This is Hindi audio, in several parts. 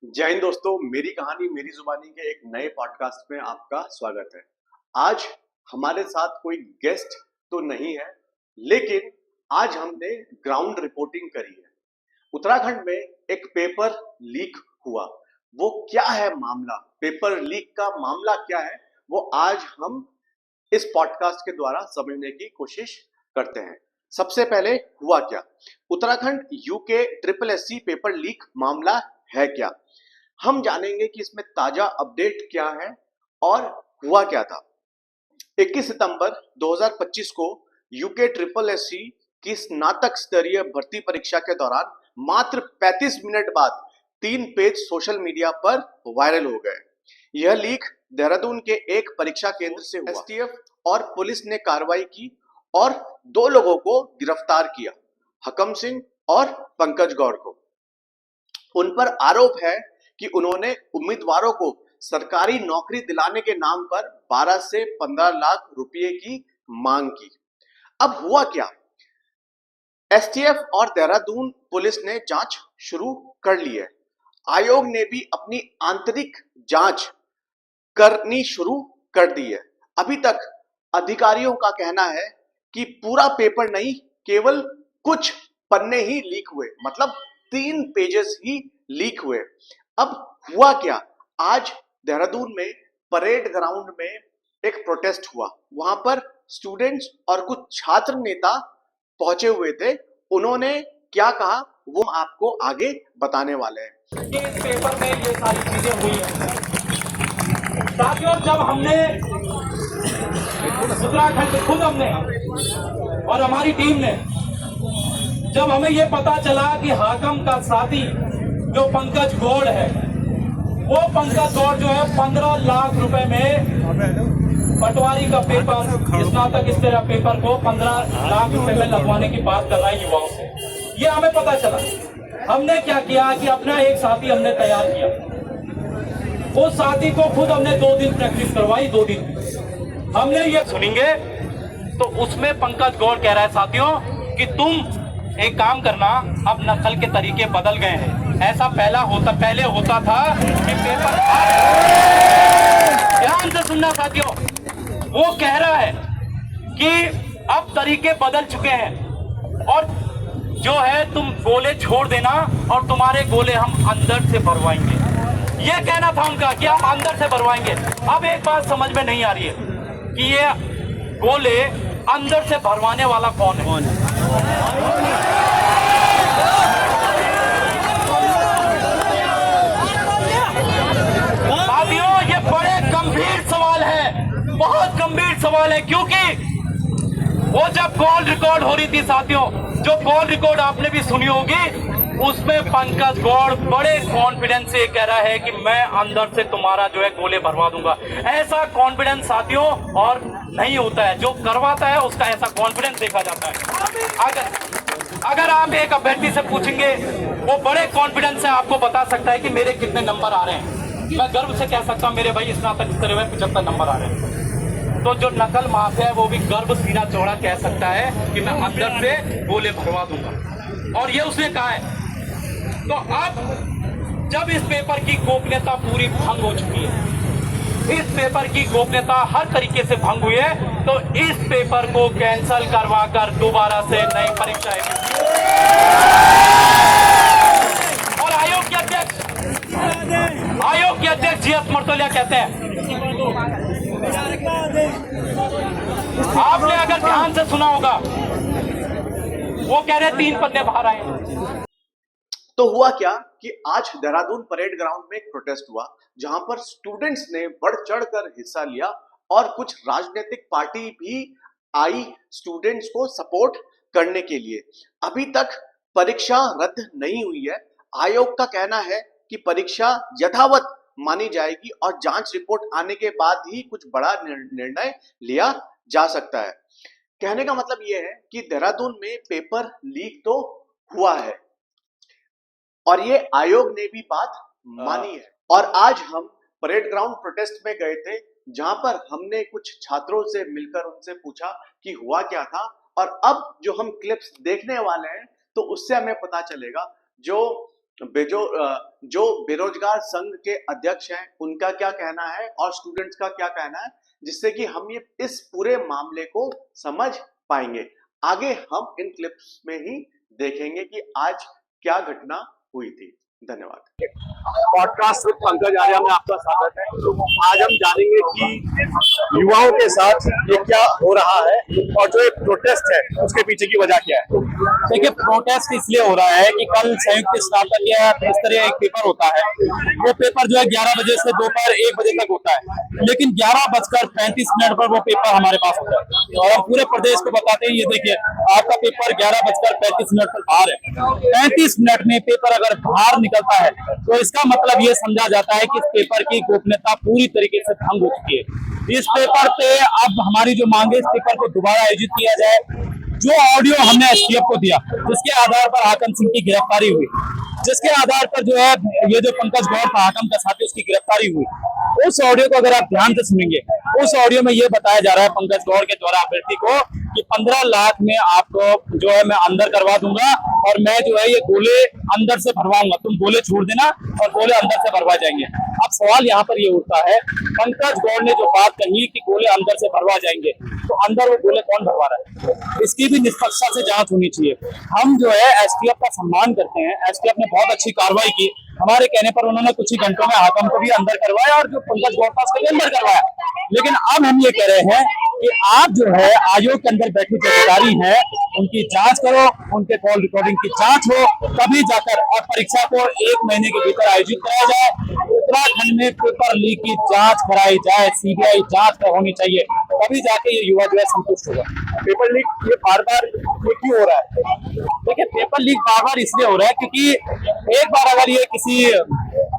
जय हिंद दोस्तों, मेरी कहानी मेरी जुबानी के एक नए पॉडकास्ट में आपका स्वागत है। आज हमारे साथ कोई गेस्ट तो नहीं है, लेकिन आज हमने ग्राउंड रिपोर्टिंग करी है। उत्तराखंड में एक पेपर लीक हुआ। वो क्या है मामला, पेपर लीक का मामला क्या है, वो आज हम इस पॉडकास्ट के द्वारा समझने की कोशिश करते हैं। सबसे पहले हुआ क्या, Uttarakhand UK triple SC paper leak मामला है क्या, हम जानेंगे कि इसमें ताजा अपडेट क्या है और हुआ क्या था। 21 सितंबर 2025 को यूके ट्रिपल एससी की स्नातक स्तरीय भर्ती परीक्षा के दौरान मात्र 35 मिनट बाद 3 पेज सोशल मीडिया पर वायरल हो गए। यह लीक देहरादून के एक परीक्षा केंद्र से हुआ। एसटीएफ और पुलिस ने कार्रवाई की और 2 लोगों को गिरफ्तार किया, हकम सिंह और पंकज गौड़ को। उन पर आरोप है कि उन्होंने उम्मीदवारों को सरकारी नौकरी दिलाने के नाम पर 12 से 15 लाख रुपए की मांग की। अब हुआ क्या, एसटीएफ और देहरादून पुलिस ने जांच शुरू कर ली है। आयोग ने भी अपनी आंतरिक जांच करनी शुरू कर दी है। अभी तक अधिकारियों का कहना है कि पूरा पेपर नहीं, केवल कुछ पन्ने ही लीक हुए, मतलब 3 पेजेस ही लीक हुए। अब हुआ क्या, आज देहरादून में परेड ग्राउंड में एक प्रोटेस्ट हुआ। वहां पर स्टूडेंट्स और कुछ छात्र नेता पहुंचे हुए थे। उन्होंने क्या कहा वो आपको आगे बताने वाले हैं। इस पेपर में ये सारी चीजें हुई हैं। साथियों, जब हमने उत्तराखंड खुद हमने और हमारी टीम ने, जब हमें ये पता चला कि हाकम का साथी जो पंकज गौड़ है, वो पंकज गौड़ जो है 15 लाख रुपए में पटवारी का पेपर, स्नातक स्तरीय पेपर को 15 लाख रुपए में लगवाने की बात कर रहा है युवाओं से, ये हमें पता चला। हमने क्या किया कि अपना एक साथी हमने तैयार किया। उस साथी को खुद हमने 2 दिन प्रैक्टिस करवाई। 2 दिन हमने ये सुनेंगे तो उसमें पंकज गौड़ कह रहा है साथियों कि तुम एक काम करना, अब नकल के तरीके बदल गए हैं। ऐसा पहले होता था कि पेपर, ध्यान से सुनना साथियों, वो कह रहा है कि अब तरीके बदल चुके हैं और जो है तुम गोले छोड़ देना और तुम्हारे गोले हम अंदर से भरवाएंगे। ये कहना था उनका कि हम अंदर से भरवाएंगे। अब एक बात समझ में नहीं आ रही है कि ये गोले अंदर से भरवाने वाला कौन है। साथियों, ये बड़े गंभीर सवाल है, बहुत गंभीर सवाल है, क्योंकि वो जब कॉल रिकॉर्ड हो रही थी साथियों, जो कॉल रिकॉर्ड आपने भी सुनी होगी, उसमें पंकज गौड़ बड़े कॉन्फिडेंस से कह रहा है कि मैं अंदर से तुम्हारा जो है गोले भरवा दूंगा। ऐसा कॉन्फिडेंस साथियों और नहीं होता है, जो करवाता है उसका ऐसा कॉन्फिडेंस देखा जाता है। अगर आप एक अभ्यर्थी से पूछेंगे, वो बड़े कॉन्फिडेंस से आपको बता सकता है कि मेरे कितने नंबर आ रहे हैं। मैं गर्व से कह सकता हूं मेरे भाई स्नातक स्तरीय में 75 नंबर आ रहे हैं। तो जो नकल माफिया है वो भी गर्व सीना चौड़ा कह सकता है कि मैं अंदर से गोले भरवा दूंगा, और ये उसने कहा है। तो अब जब इस पेपर की गोपनीयता पूरी भंग हो चुकी है, इस पेपर की गोपनीयता हर तरीके से भंग हुई है, तो इस पेपर को कैंसिल करवा कर दोबारा से नई परीक्षा है। और आयोग के अध्यक्ष जीएस मर्तोलिया कहते हैं, आपने अगर ध्यान से सुना होगा, वो कह रहे 3 पन्ने बाहर आए। तो हुआ क्या कि आज देहरादून परेड ग्राउंड में एक प्रोटेस्ट हुआ, जहां पर स्टूडेंट्स ने बढ़ चढ़कर हिस्सा लिया और कुछ राजनीतिक पार्टी भी आई स्टूडेंट्स को सपोर्ट करने के लिए। अभी तक परीक्षा रद्द नहीं हुई है। आयोग का कहना है कि परीक्षा यथावत मानी जाएगी और जांच रिपोर्ट आने के बाद ही कुछ बड़ा निर्णय लिया जा सकता है। कहने का मतलब यह है कि देहरादून में पेपर लीक तो हुआ है और ये आयोग ने भी बात मानी है। और आज हम परेड ग्राउंड प्रोटेस्ट में गए थे, जहां पर हमने कुछ छात्रों से मिलकर उनसे पूछा कि हुआ क्या था, और अब जो हम क्लिप्स देखने वाले हैं तो उससे हमें पता चलेगा जो जो बेरोजगार संघ के अध्यक्ष हैं उनका क्या कहना है और स्टूडेंट्स का क्या कहना है, जिससे कि हम ये इस पूरे मामले को समझ पाएंगे। आगे हम इन क्लिप्स में ही देखेंगे कि आज क्या घटना हुई थी। धन्यवाद। पॉडकास्ट विद पंकज आर्य में आपका स्वागत है। आज हम जानेंगे कि युवाओं के साथ ये क्या हो रहा है और जो एक प्रोटेस्ट है उसके पीछे की वजह क्या है। देखिए, प्रोटेस्ट इसलिए हो रहा है कि कल संयुक्त स्नातक या इस तरह एक पेपर होता है। वो पेपर जो है 11 बजे से दोपहर 1 बजे तक होता है, लेकिन 11:35 पर वो पेपर हमारे पास होता है और हम पूरे प्रदेश को बताते हैं, ये देखिए आपका पेपर 11:35 पर बाहर है। 35 मिनट में पेपर अगर बाहर निकलता है तो इसका मतलब ये समझा जाता है कि इस पेपर की गोपनीयता पूरी तरीके से भंग हो चुकी है। इस पेपर पे अब हमारी जो मांग है, इस पेपर को दोबारा आयोजित किया जाए। जो ऑडियो हमने एसटीएफ को दिया, जिसके आधार पर हाकम सिंह की गिरफ्तारी हुई, जिसके आधार पर जो है ये जो पंकज गौर था हाकम का साथी, उसकी गिरफ्तारी हुई, उस ऑडियो को अगर आप ध्यान से सुनेंगे, उस ऑडियो में ये बताया जा रहा है पंकज गौर के द्वारा अभ्यर्थी को कि 15 लाख में आपको जो है मैं अंदर करवा दूंगा और मैं जो है ये गोले अंदर से भरवाऊंगा, तुम गोले छोड़ देना और गोले अंदर से भरवा जाएंगे। अब सवाल यहाँ पर ये उठता है, पंकज गौर ने जो बात कही कि गोले अंदर से भरवा जाएंगे, तो अंदर वो गोले कौन भरवा रहा है? इसकी भी निष्पक्षता से जांच होनी चाहिए। हम जो है एसटीएफ का सम्मान करते हैं, एसटीएफ ने बहुत अच्छी कार्रवाई की। हमारे कहने पर उन्होंने कुछ ही घंटों में हाकम को भी अंदर करवाया और जो पंकज गौर था उसको भी अंदर करवाया। लेकिन अब हम ये कह रहे हैं कि आप जो है आयोग के अंदर बैठे जो अधिकारी हैं उनकी जांच करो, उनके कॉल रिकॉर्डिंग की जांच हो, तभी जाकर और परीक्षा को 1 महीने के भीतर आयोजित कराया जाए। उत्तराखंड में पेपर लीक की जांच कराई जाए, सीबीआई जांच होनी चाहिए, तभी जाके ये युवा जो है संतुष्ट होगा। पेपर लीक ये बार-बार ये क्यों हो रहा है? देखिए, पेपर लीक बार-बार इसलिए हो रहा है क्योंकि एक बार अगर ये किसी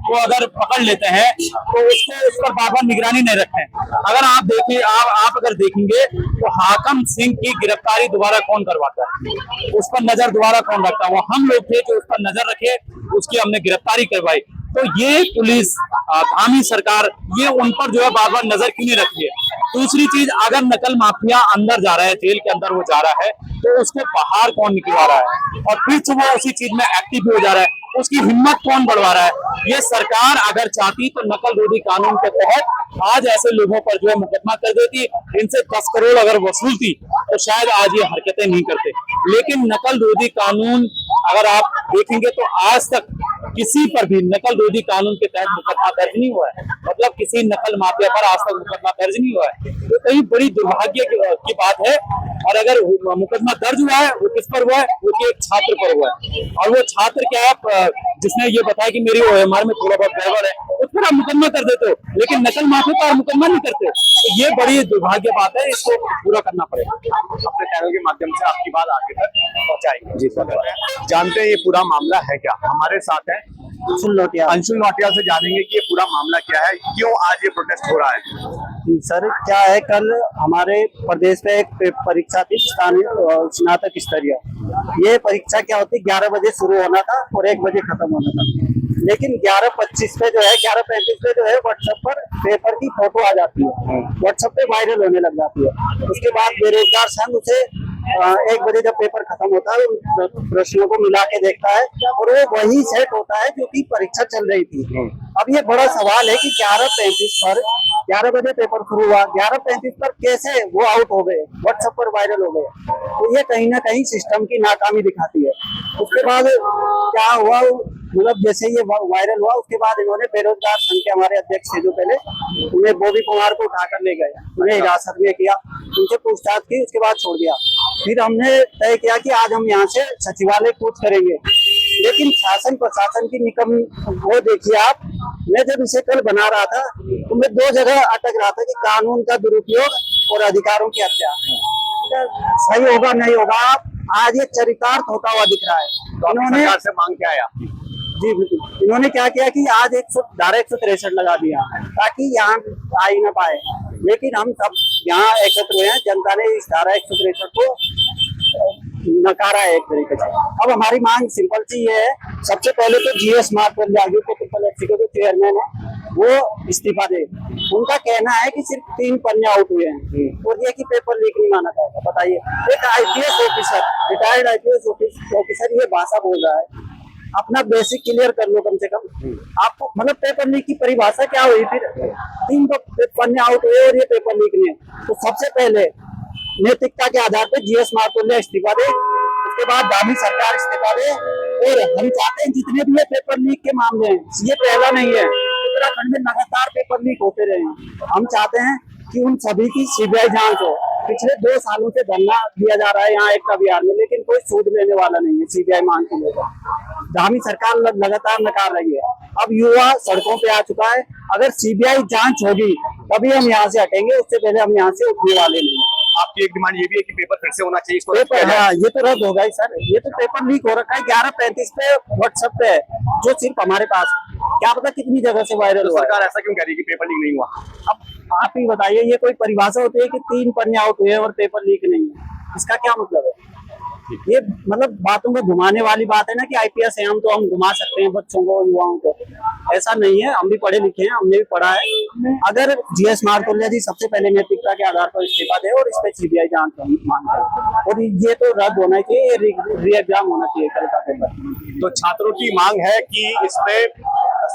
को अगर पकड़ लेते हैं तो उसको उस पर बार-बार निगरानी नहीं रखते हैं। अगर आप देखिए, आप अगर देखेंगे तो हाकम सिंह की गिरफ्तारी दोबारा कौन करवाता है, उस पर नजर दोबारा कौन रखता है? वो हम लोग थे जो उस पर नजर रखे, उसकी हमने गिरफ्तारी करवाई। तो ये पुलिस धामी सरकार ये उन पर जो है बार बार नजर क्यों नहीं रखती है? दूसरी चीज, अगर नकल माफिया अंदर जा रहा है, जेल के अंदर वो जा रहा है, तो उसको बाहर कौन निकलवा रहा है और फिर से वो उसी चीज में एक्टिव भी हो जा रहा है, उसकी हिम्मत कौन बढ़वा रहा है? ये सरकार अगर चाहती तो नकल रोधी कानून के तहत आज ऐसे लोगों पर जो है मुकदमा कर देती, इनसे 10 करोड़ अगर वसूलती तो शायद आज ये हरकतें नहीं करते। लेकिन नकल रोधी कानून अगर आप देखेंगे तो आज तक किसी पर भी नकल रोधी कानून के तहत मुकदमा दर्ज नहीं हुआ है, मतलब किसी नकल माफिया पर आज तक मुकदमा दर्ज नहीं हुआ है। तो कई बड़ी दुर्भाग्य की बात है। और अगर मुकदमा दर्ज हुआ है वो किस पर हुआ है? वो कि एक छात्र पर हुआ है, और वो छात्र क्या है जिसने ये बताया कि मेरी ओएमआर में थोड़ा बहुत गड़बड़ है, उस पर आप मुकदमा कर देते हो, लेकिन नकल माफिया पर मुकदमा नहीं करते। तो ये बड़ी दुर्भाग्य बात है, इसको पूरा करना पड़ेगा। अपने चैनल के माध्यम से आपकी बात आगे तक पहुंचाएंगे। जी सर, जानते हैं ये पूरा मामला है क्या? हमारे साथ है अंशुल नौटियाल से जानेंगे कि ये पूरा मामला क्या है, क्यों आज ये प्रोटेस्ट हो रहा है। जी सर, क्या है, कल हमारे प्रदेश में एक परीक्षा थी स्नातक स्तरीय। ये परीक्षा क्या होती, 11 बजे शुरू होना था और 1 बजे खत्म होना था, लेकिन 11:25 पे जो है 11:35 पे जो है व्हाट्सएप पर पेपर की फोटो आ जाती है, व्हाट्सएप पे वायरल होने लग जाती है। उसके बाद बेरोजगार संघ उसे 1 बजे जब पेपर खत्म होता है प्रश्नों को मिला के देखता है और वो वही सेट होता है जो कि परीक्षा चल रही थी। अब ये बड़ा सवाल है कि 11:35 पर 11 बजे पेपर शुरू हुआ, 11:35 पर कैसे वो आउट हो गए, व्हाट्सएप पर वायरल हो गए? तो ये कहीं ना कहीं सिस्टम की नाकामी दिखाती है। उसके बाद क्या हुआ, मतलब जैसे ये वायरल हुआ उसके बाद इन्होंने बेरोजगार संघ के हमारे अध्यक्ष थे जो पहले, उन्हें बॉबी कुमार को उठाकर ले गए, उन्हें हिरासत में किया, उनसे पूछताछ की, उसके बाद छोड़ दिया। फिर हमने तय किया कि आज हम यहाँ से सचिवालय कूच करेंगे, लेकिन शासन प्रशासन की निकम वो देखिए आप। मैं जब इसे कल बना रहा था तो मैं 2 जगह अटक रहा था कि कानून का दुरुपयोग और अधिकारों की हत्या सही होगा नहीं होगा। आज ये चरितार्थ होता हुआ दिख रहा है। तो इन्होंने सरकार से मांग क्या है आपकी? जी बिल्कुल, इन्होंने क्या किया कि आज धारा 163 लगा दिया ताकि यहाँ आ ही ना पाए, लेकिन हम सब यहाँ एकत्र हुए हैं, जनता ने इस धारा 163 को नकारा है एक तरीके से। अब हमारी मांग सिंपल सी है, सबसे पहले तो जीएस मार्कंडेय को ट्रिपल के जो चेयरमैन है वो इस्तीफा दे। उनका कहना है कि सिर्फ 3 पन्ने आउट हुए हैं और ये कि पेपर लीक नहीं माना जाएगा। बताइए, एक IPS officer, retired IPS officer ये भाषा बोल रहा है अपना बेसिक क्लियर कर लो कम से कम। आपको मतलब पेपर लीक की परिभाषा क्या हुई फिर? 3 पन्ने आउट हुए और ये पेपर लीक नहीं। तो सबसे पहले नैतिकता के आधार पर जीएस मार्तोले इस्तीफा दे, उसके बाद दामी सरकार इस्तीफा दे। और हम चाहते हैं जितने भी ये पेपर लीक के मामले हैं, ये पहला नहीं है, उत्तराखंड में लगातार पेपर लीक होते रहे हैं। हम चाहते हैं कि उन सभी की सीबीआई जांच हो। पिछले 2 सालों से धरना दिया जा रहा है यहाँ एकता विहार में, लेकिन कोई सूद लेने वाला नहीं है सीबीआई मांग को लेकर। धामी सरकार लगातार नकार रही है। अब युवा सड़कों पे आ चुका है। अगर सीबीआई जांच होगी तभी हम यहाँ से हटेंगे, उससे पहले हम यहाँ से उठने वाले नहीं। आपकी एक डिमांड ये भी है कि पेपर फिर से होना चाहिए, इसको पेपर, हाँ, ये तो रद्द होगा ही सर। ये तो पेपर लीक हो रखा है 11:35 पे व्हाट्सएप पे, जो सिर्फ हमारे पास, क्या पता कितनी जगह से वायरल हुआ। सरकार ऐसा क्यों कह रही है कि पेपर लीक नहीं हुआ? अब आप ही बताइए, ये कोई परिभाषा होती है कि 3 पन्ने आउट हुए और पेपर लीक नहीं है? इसका क्या मतलब है? ये मतलब बातों में घुमाने वाली बात है ना कि आईपीएस है हम, तो हम घुमा सकते हैं बच्चों को, युवाओं को। ऐसा नहीं है, हम भी पढ़े लिखे हैं, हमने भी पढ़ा है। अगर जीएस मार्तोले जी सबसे पहले नैतिकता के आधार पर इस्तीफा दे और इस पे सीबीआई जांच मांगते हैं, और ये तो रद्द होना चाहिए, री एग्जाम होना चाहिए कल का पेपर। तो छात्रों की मांग है कि इस पे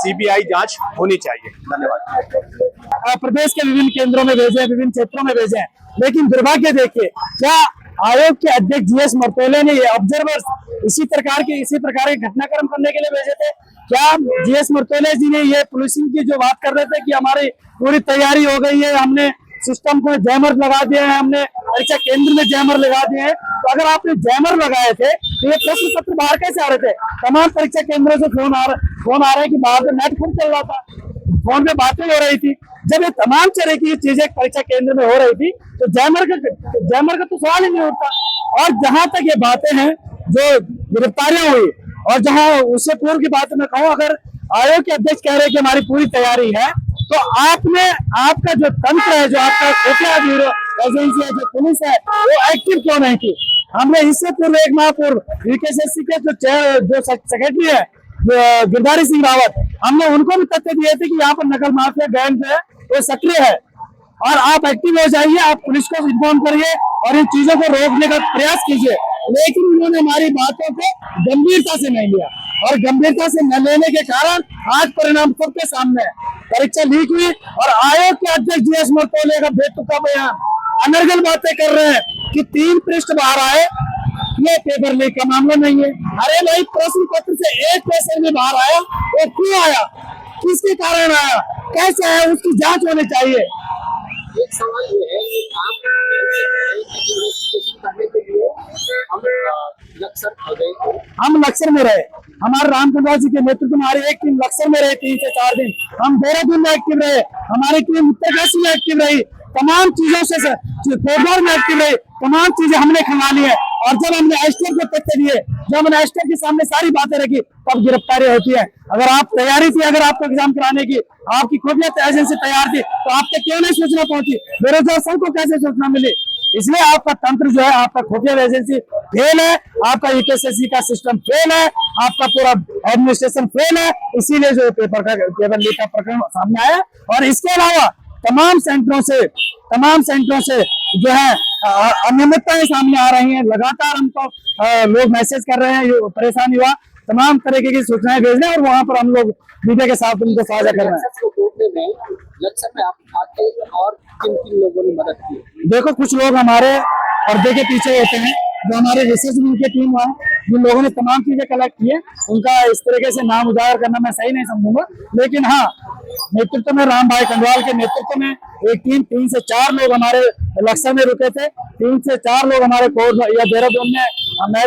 सीबीआई जांच होनी चाहिए। धन्यवाद। प्रदेश के विभिन्न केंद्रों में भेजे, विभिन्न क्षेत्रों में भेजे, लेकिन दुर्भाग्य देखिए, क्या आयोग के अध्यक्ष जीएस मार्तोले ने ये ऑब्जर्वर्स इसी प्रकार के घटनाक्रम करने के लिए भेजे थे? क्या जीएस मार्तोले जी ने ये पुलिसिंग की जो बात कर रहे थे कि हमारी पूरी तैयारी हो गई है, हमने सिस्टम को जैमर लगा दिए हैं, हमने परीक्षा केंद्र में जैमर लगा दिए हैं, तो अगर आपने जैमर लगाए थे तो ये प्रश्न पत्र बाहर कैसे आ रहे थे? तमाम परीक्षा केंद्रों से फोन आ रहे हैं कि बाहर तो नेट खूब चल रहा था, फोन पे बातें हो रही थी। जब ये तमाम तरह की चीजें परीक्षा केंद्र में हो रही थी तो जैमर का तो सवाल ही नहीं उठता। और जहां तक ये बातें हैं जो गिरफ्तारियां हुई, और जहां उससे पूर्व की बात मैं कहूं, अगर आयोग के अध्यक्ष कह रहे हैं कि हमारी पूरी तैयारी है, तो आपका जो तंत्र है, जो आपका खुफिया ब्यूरो एजेंसी है, जो पुलिस है, वो एक्टिव क्यों नहीं थी? हमने इससे पूर्व 1 माह पूर्व यूकेएसएससी के जो सेक्रेटरी है गिरधारी सिंह रावत, हमने उनको भी तथ्य दिए थे कि यहाँ पर नकल माफिया गैंग जो है वो सक्रिय है, और आप एक्टिव हो जाइए, आप पुलिस को इन्फॉर्म करिए और इन चीजों को रोकने का प्रयास कीजिए। लेकिन उन्होंने हमारी बातों को गंभीरता से नहीं लिया, और गंभीरता से न लेने के कारण आज परिणाम सबके सामने है। परीक्षा लीक हुई और आयोग के अध्यक्ष जीएस मार्तोले का बेतुका बयान, अनर्गल बातें कर रहे हैं कि 3 पृष्ठ बाहर आए, ये पेपर लीक का मामला नहीं है। अरे भाई, प्रश्न पत्र से 1 क्वेश्चन भी बाहर आया, वो क्यों आया, किसके कारण आया, कैसे आया, उसकी जांच होनी चाहिए। एक सवाल ये है कि आप इन्वेस्टिगेशन करने के लिए हम लक्सर में रहे, हमारे रामकुमार जी के नेतृत्व में हमारी एक टीम लक्सर में रही 3 से 4 दिन, हम देहरादून में एक्टिव रहे, हमारी टीम उत्तरकाशी में एक्टिव रही, तमाम चीजों से कोडर में एक्टिव रही, तमाम चीजें हमने खंगाली है। और जब हमने एस्टर को तथ्य दिए, जब हमने एस्टर के सामने सारी बातें रखी, तब गिरफ्तारी होती है। अगर आप तैयारी थी, अगर आपको एग्जाम कराने की, आपकी खुफिया एजेंसी तैयार थी, तो आप तक क्यों नहीं सूचना पहुंची? बेरोजगार संघ को कैसे सूचना मिली? इसलिए आपका तंत्र जो है, आपका खुफिया एजेंसी फेल है, आपका यूकेएसएससी का सिस्टम फेल है, आपका पूरा एडमिनिस्ट्रेशन फेल है, इसीलिए जो पेपर लीक का प्रकरण सामने आया। और इसके अलावा तमाम सेंटरों से जो है अनियमितताएं सामने आ रही हैं। लगातार हमको लोग मैसेज कर रहे हैं, परेशान युवा तमाम तरीके की सूचनाएं भेज रहे हैं, और वहां पर हम लोग मीडिया के साथ उनको साझा कर रहे हैं। और किन लोगों ने मदद की? देखो, कुछ लोग हमारे पर्दे के पीछे होते हैं, जो हमारे रिसर्च विंग की टीम है, जिन लोगों ने तमाम चीजें कलेक्ट की है, उनका इस तरीके से नाम उजागर करना मैं सही नहीं समझूंगा। लेकिन हाँ, नेतृत्व में राम भाई कंडवाल के नेतृत्व में एक टीम 3 से 4 लोग हमारे लक्ष्य में रुके थे, 3 से 4 लोग हमारे कोर्ट या देहरादून में,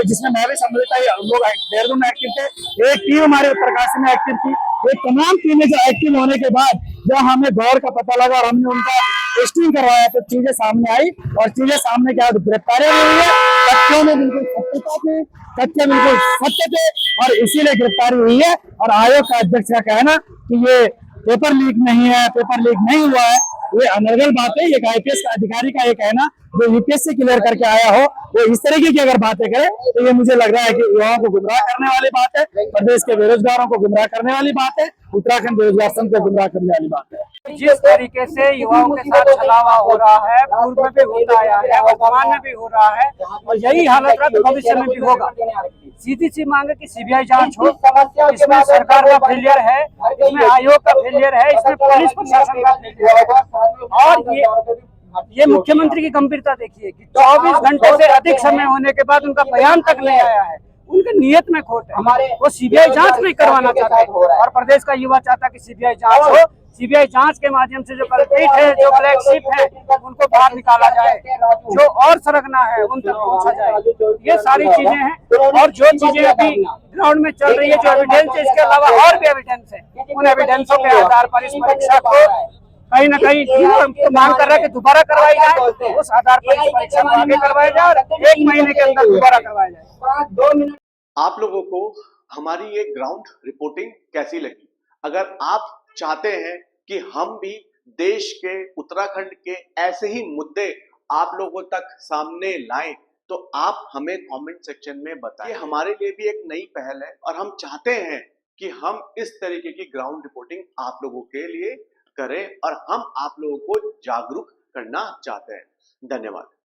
जिसमें मैं भी सम्मिलित था, लोग देहरादून में एक्टिव थे, एक टीम हमारे उत्तरकाशी में एक्टिव थी। ये तमाम टीमें जो एक्टिव होने के बाद जब हमें दौर का पता लगा और हमने उनका टेस्टिंग करवाया, तो चीजें सामने आई, और चीजें सामने क्या गिरफ्तारियां हुई है, तथ्यों में बिल्कुल सत्यता थे, तथ्य बिल्कुल सत्य थे, और इसीलिए गिरफ्तारी हुई है। और आयोग का अध्यक्ष का कहना कि ये पेपर लीक नहीं है, पेपर लीक नहीं हुआ है, ये अनर्गल बात है। एक आईपीएस का अधिकारी का ये कहना, जो यूपीएससी क्लियर करके आया हो, वो इस तरीके की अगर बातें करे, तो ये मुझे लग रहा है कि युवाओं को गुमराह करने वाली बात है, प्रदेश के बेरोजगारों को गुमराह करने वाली बात है, उत्तराखंड बेरोजगार संघ को गुमराह करने वाली बात है। जिस तरीके से युवाओं के साथ छलावा हो रहा है, पूर्व में भी होता आया है, वर्तमान में भी हो रहा है, और यही हालत भविष्य में भी होगा। सीधी सी मांग है कि सीबीआई जांच हो। इसमें सरकार का फेलियर है, इसमें आयोग का फेलियर है, इसमें पुलिस प्रशासन का फेलियर है। और ये मुख्यमंत्री की गंभीरता देखिए कि 24 घंटे से अधिक समय होने के बाद उनका बयान तक नहीं आया है। उनके नियत में खोट है, वो सीबीआई जांच नहीं करवाना चाहते और प्रदेश का युवा चाहता कि सीबीआई जांच हो। सीबीआई जांच के माध्यम से जो कल्प्रिट है, जो ब्लैक शिप है, उनको बाहर निकाला जाए, जो और सरगना है उन तक पहुंचा जाए। ये सारी चीजें हैं और जो चीजें अभी ग्राउंड में चल रही है, जो एविडेंस है, इसके अलावा और भी एविडेंस है, उन एविडेंसों के आधार पर इस परीक्षा को कहीं न कहीं मांग कर रहा है कि दोबारा करवाई जाए। उस आधार पर इस परीक्षा को आगे करवाया जाए और 1 महीने के अंदर दोबारा करवाया जाए। आप लोगों को हमारी ये ग्राउंड रिपोर्टिंग कैसी लगी? अगर आप चाहते हैं कि हम भी देश के, उत्तराखंड के ऐसे ही मुद्दे आप लोगों तक सामने लाएं, तो आप हमें कमेंट सेक्शन में बताएं। ये हमारे लिए भी एक नई पहल है और हम चाहते हैं कि हम इस तरीके की ग्राउंड रिपोर्टिंग आप लोगों के लिए करें और हम आप लोगों को जागरूक करना चाहते हैं। धन्यवाद।